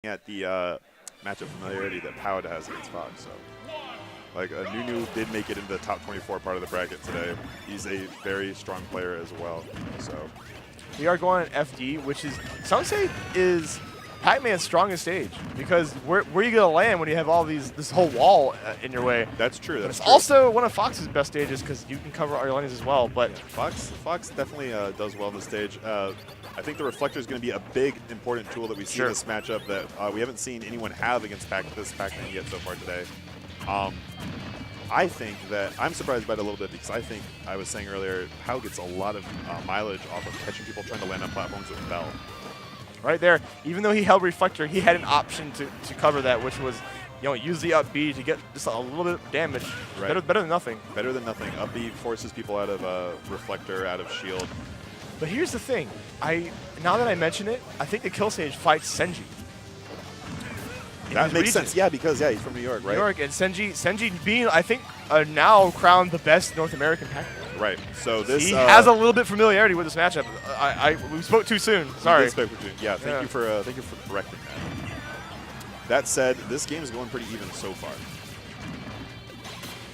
at the matchup familiarity that Powd has against Fox. So, like, Nunu did make it into the top 24 part of the bracket today. He's a very strong player as well. So, we are going on FD, which is some say is Pacman's strongest stage, because where are you gonna land when you have all this whole wall in your way? that's true. That's it's true. also one of Fox's best stages because you can cover all your landings as well. But yeah, Fox definitely does well on the stage. I think the reflector is going to be a big, important tool that we see in this matchup that we haven't seen anyone have against this Pacman yet so far today. I think that I'm surprised by it a little bit because I think I was saying earlier, Powd gets a lot of mileage off of catching people trying to land on platforms with Bell. Right there, even though he held reflector, he had an option to cover that, which was, use the up B to get just a little bit of damage. Right. Better than nothing. Better than nothing. Up B forces people out of reflector, out of shield. But here's the thing. Now that I mention it, I think the Dekillsage fights Senji. That makes sense. Yeah, because he's from New York, right? New York, and Senji being, I think, now crowned the best North American Pacman. Right. So this he has a little bit familiarity with this matchup. We spoke too soon. Sorry. Yeah. Thank you for correcting that. That said, this game is going pretty even so far.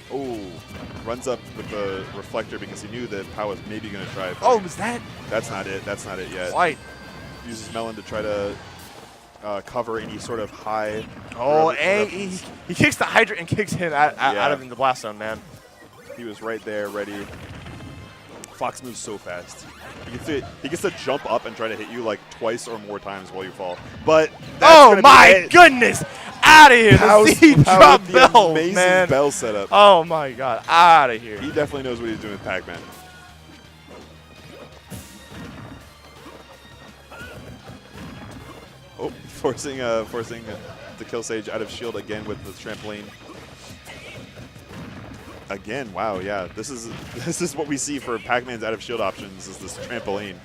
Oh, runs up with the reflector because he knew that Powd was maybe going to try it. Oh, was that? That's not it. That's not it yet. White uses Melon to try to cover any sort of high. Oh, and he kicks the Hydrant and kicks him out of the blast zone, man. He was right there, ready. Fox moves so fast. He gets to jump up and try to hit you like twice or more times while you fall. But oh my goodness! Out of here! The C drop Bell, amazing man. Bell setup. Oh my God! Out of here! He definitely knows what he's doing with Pacman. Oh, forcing Dekillsage out of shield again with the trampoline. Again, wow, yeah. This is what we see for Pacman's out of shield options, is this trampoline.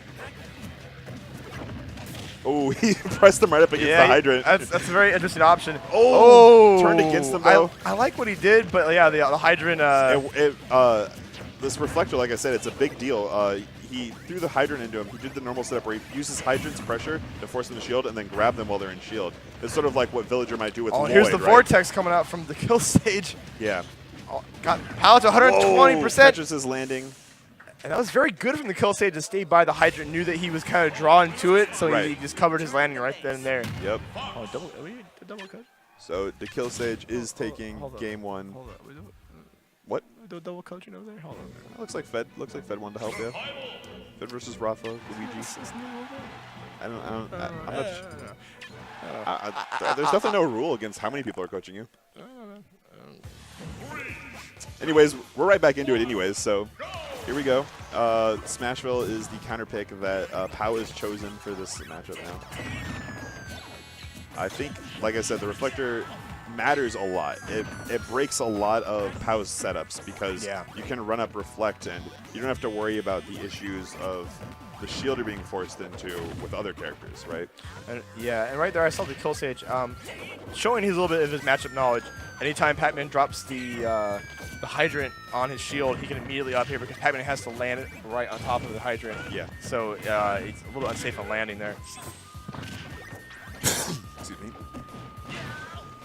Oh, he pressed him right up against the Hydrant. That's a very interesting option. Oh, turned against him though. I like what he did, but yeah, the Hydrant. This reflector, like I said, it's a big deal. He threw the Hydrant into him. He did the normal setup where he uses Hydrant's pressure to force them to shield and then grab them while they're in shield. It's sort of like what Villager might do with Lloyd, here's the right? vortex coming out from the Dekillsage. Yeah. Got Powd to 120%. Catches his landing. And that was very good from the Dekillsage to stay by the Hydrant. Knew that he was kind of drawn to it, so he just covered his landing right then and there. Yep. Oh, are we a double cut? So Dekillsage is taking game one. Hold up. What? Double coaching over there? Hold on. Looks like Fed wanted to help you. Fed versus Rafa, Luigi. I'm not there's definitely no rule against how many people are coaching you. Anyways, we're right back into it anyways, so here we go. Smashville is the counter pick that Powd has chosen for this matchup now. I think, like I said, the reflector matters a lot. It breaks a lot of Powd's setups because you can run up reflect and you don't have to worry about the issues of the shield you're being forced into with other characters, right? And right there I saw the Dekillsage showing his little bit of his matchup knowledge. Anytime Pacman drops the Hydrant on his shield, he can immediately up here because Pacman has to land it right on top of the Hydrant. Yeah. So it's a little unsafe on landing there. Excuse me.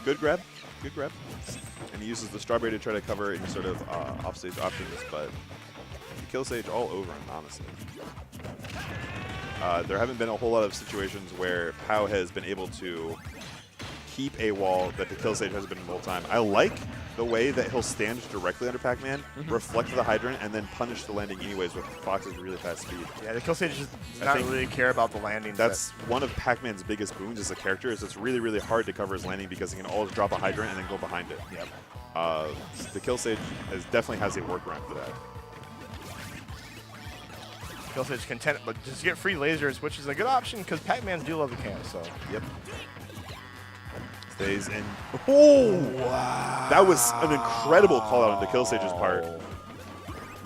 Good grab. Good grab. And he uses the strawberry to try to cover any sort of offstage options, but Dekillsage all over him, honestly. There haven't been a whole lot of situations where Powd has been able to keep a wall that Dekillsage has been the whole time. I like the way that he'll stand directly under Pacman, reflect the Hydrant, and then punish the landing anyways with Fox's really fast speed. Yeah, the Dekillsage does not really care about the landing. That's one of Pacman's biggest boons as a character, is it's really, really hard to cover his landing because he can always drop a Hydrant and then go behind it. Yep. Dekillsage definitely has a workaround for that. Dekillsage content, but just get free lasers, which is a good option because Pacmans do love the camp. So. Yep. Stays in. Oh! Wow. That was an incredible call out on Dekillsage's part.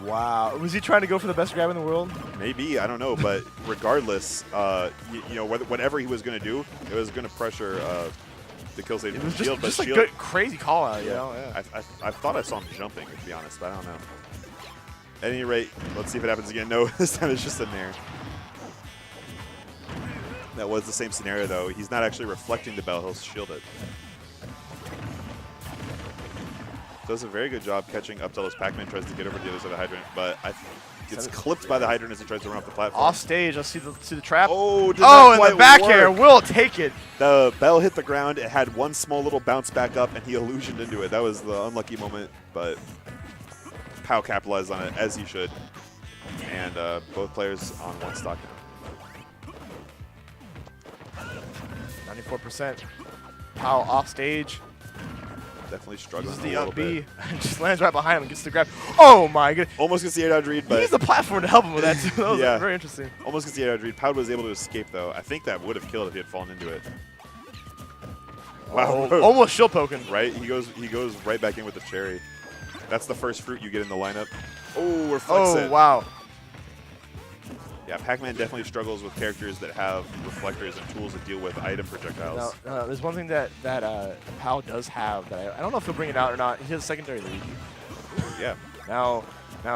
Wow. Was he trying to go for the best grab in the world? Maybe. I don't know. But regardless, whatever he was going to do, it was going to pressure Dekillsage. It was shield, just but a good, crazy call out, you know? Yeah. I thought I saw him jumping, to be honest, but I don't know. At any rate, let's see if it happens again. No, this time it's just in there. That was the same scenario, though. He's not actually reflecting the bell. He'll shield it. Does a very good job catching up till as Pacman tries to get over the other side of the hydrant, but gets clipped by the hydrant as he tries to run off the platform. Off stage, I see the trap. Oh, and the back air will take it. The bell hit the ground. It had one small little bounce back up, and he illusioned into it. That was the unlucky moment, but Pao capitalized on it, as he should. And both players on one stock now. 94%. Pao off stage. Definitely struggling Uses the a little up B. bit. Just lands right behind him and gets the grab. Oh my goodness. Almost gets the 8-out read, but he used the platform to help him with that too. That was yeah. very interesting. Almost gets the 8-out read. Pao was able to escape, though. I think that would have killed if he had fallen into it. Wow. Oh, almost shield poking. Right? He goes right back in with the cherry. That's the first fruit you get in the lineup. Oh, reflects it. Oh, wow. Yeah, Pacman definitely struggles with characters that have reflectors and tools to deal with item projectiles. Now, there's one thing that Pao does have that I don't know if he'll bring it out or not. He has a secondary lead. Yeah. Now,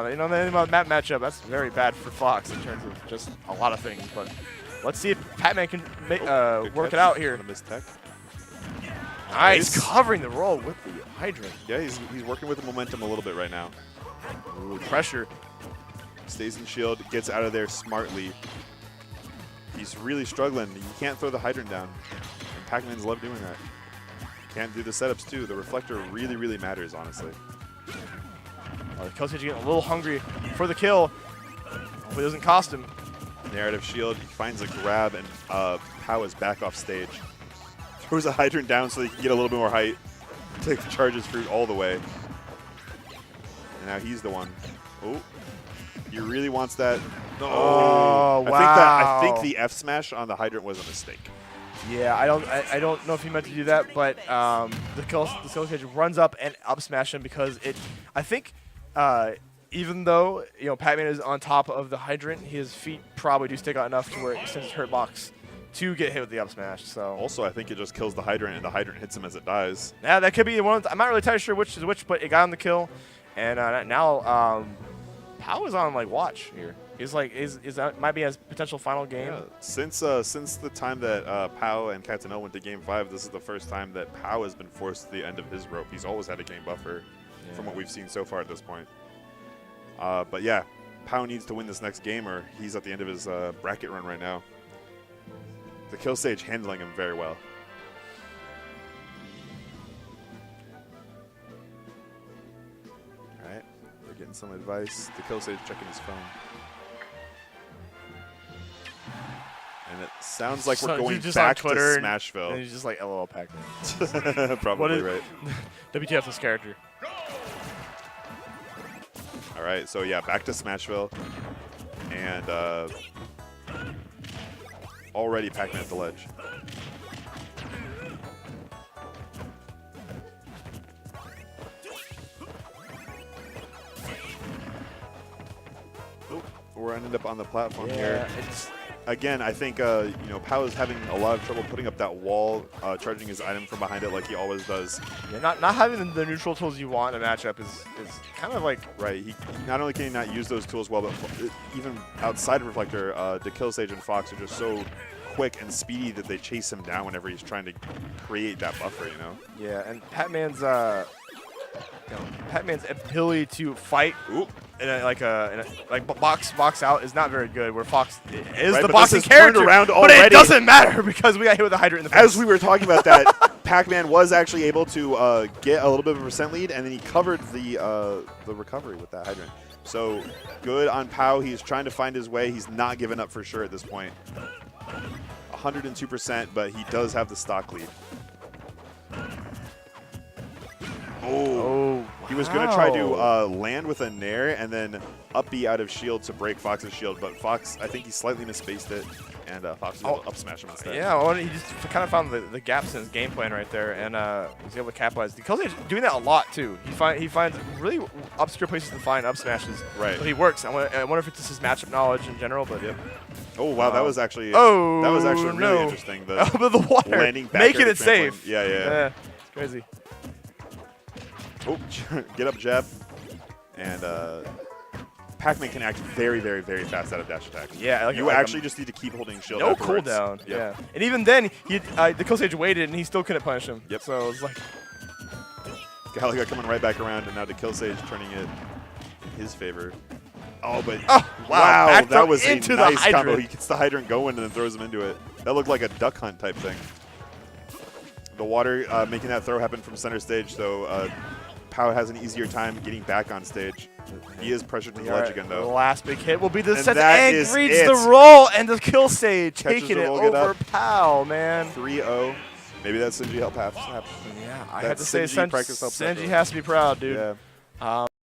you know, the map matchup, that's very bad for Fox in terms of just a lot of things. But let's see if Pacman can work it out here. Nice, covering the roll with the hydrant. Yeah, he's working with the momentum a little bit right now. Ooh, pressure. Stays in shield, gets out of there smartly. He's really struggling. You can't throw the hydrant down. And Pacman's love doing that. Can't do the setups too. The reflector really, really matters, honestly. Dekillsage getting a little hungry for the kill. Hopefully it doesn't cost him. Narrative shield. He finds a grab, and Pao is back off stage. Throws a hydrant down so he can get a little bit more height. Takes charge his fruit all the way. And now he's the one. Oh. He really wants that. No. Oh, wow. I think the F smash on the hydrant was a mistake. Yeah, I don't know if he meant to do that, but the Dekillsage runs up and up smash him because I think even though Pacman is on top of the hydrant, his feet probably do stick out enough to where it extends his hurt box to get hit with the up smash. So also, I think it just kills the hydrant, and the hydrant hits him as it dies. Yeah, that could be one. I'm not really entirely sure which is which, but it got him the kill, and now Pao is on watch here. He's might be his potential final game. Yeah. Since the time that Pao and Cacaw went to Game 5, this is the first time that Pao has been forced to the end of his rope. He's always had a game buffer, from what we've seen so far at this point. But yeah, Pao needs to win this next game, or he's at the end of his bracket run right now. Dekillsage handling him very well. All right, we're getting some advice. Dekillsage checking his phone. And it sounds like we're going back to Smashville. And he's just like, LOL Pacman. Probably right. WTF this character. All right, so yeah, back to Smashville. And already Pacman at the ledge. Oh, we're ended up on the platform here. Again, I think Pao is having a lot of trouble putting up that wall, charging his item from behind it like he always does. Yeah, not having the neutral tools you want in a matchup is kind of like right. He not only can he not use those tools well, but even outside of Reflector, Dekillsage and Fox are just so quick and speedy that they chase him down whenever he's trying to create that buffer. Yeah, and Pacman's Pacman's ability to fight. Ooh. In a box out is not very good. Where Fox is right, the boxing character, around but it doesn't matter because we got hit with a hydrant in the face. As we were talking about that, Pacman was actually able to get a little bit of a percent lead, and then he covered the recovery with that hydrant. So good on Pao. He's trying to find his way. He's not giving up for sure at this point. 102%, but he does have the stock lead. Oh, he was going to try to land with a nair and then up B out of shield to break Fox's shield, but Fox, I think he slightly misspaced it, and Fox was able to up smash him instead. Yeah, well, he just kind of found the gaps in his game plan right there, and was able to capitalize. Dekillsage doing that a lot too. He finds really obscure places to find up smashes. Right. But he works. I wonder if it's just his matchup knowledge in general, but yep. Oh wow, that was actually really interesting. The water landing back making it safe. Yeah. It's crazy. Oh, get up jab. And Pacman can act very, very, very fast out of dash attack. Yeah, you actually just need to keep holding shield. No afterwards. cooldown. Yep. Yeah, and even then, Dekillsage waited and he still couldn't punish him. Yep. So it was like, Galaga coming right back around, and now Dekillsage turning it in his favor. Oh, but wow, that was a into nice the combo. hydrant. He gets the hydrant going and then throws him into it. That looked like a duck hunt type thing. The water making that throw happen from center stage, so Pao has an easier time getting back on stage. He is pressured to the ledge again, The though. last big hit will be the And set. that And is reads it. the roll, and the Dekillsage Catches taking the it roll, get over up. Pao, man. 3-0. Maybe that Senji help happen. Yeah, I That have to say, Senji practice helps that Senji though. has to be proud, dude. Yeah.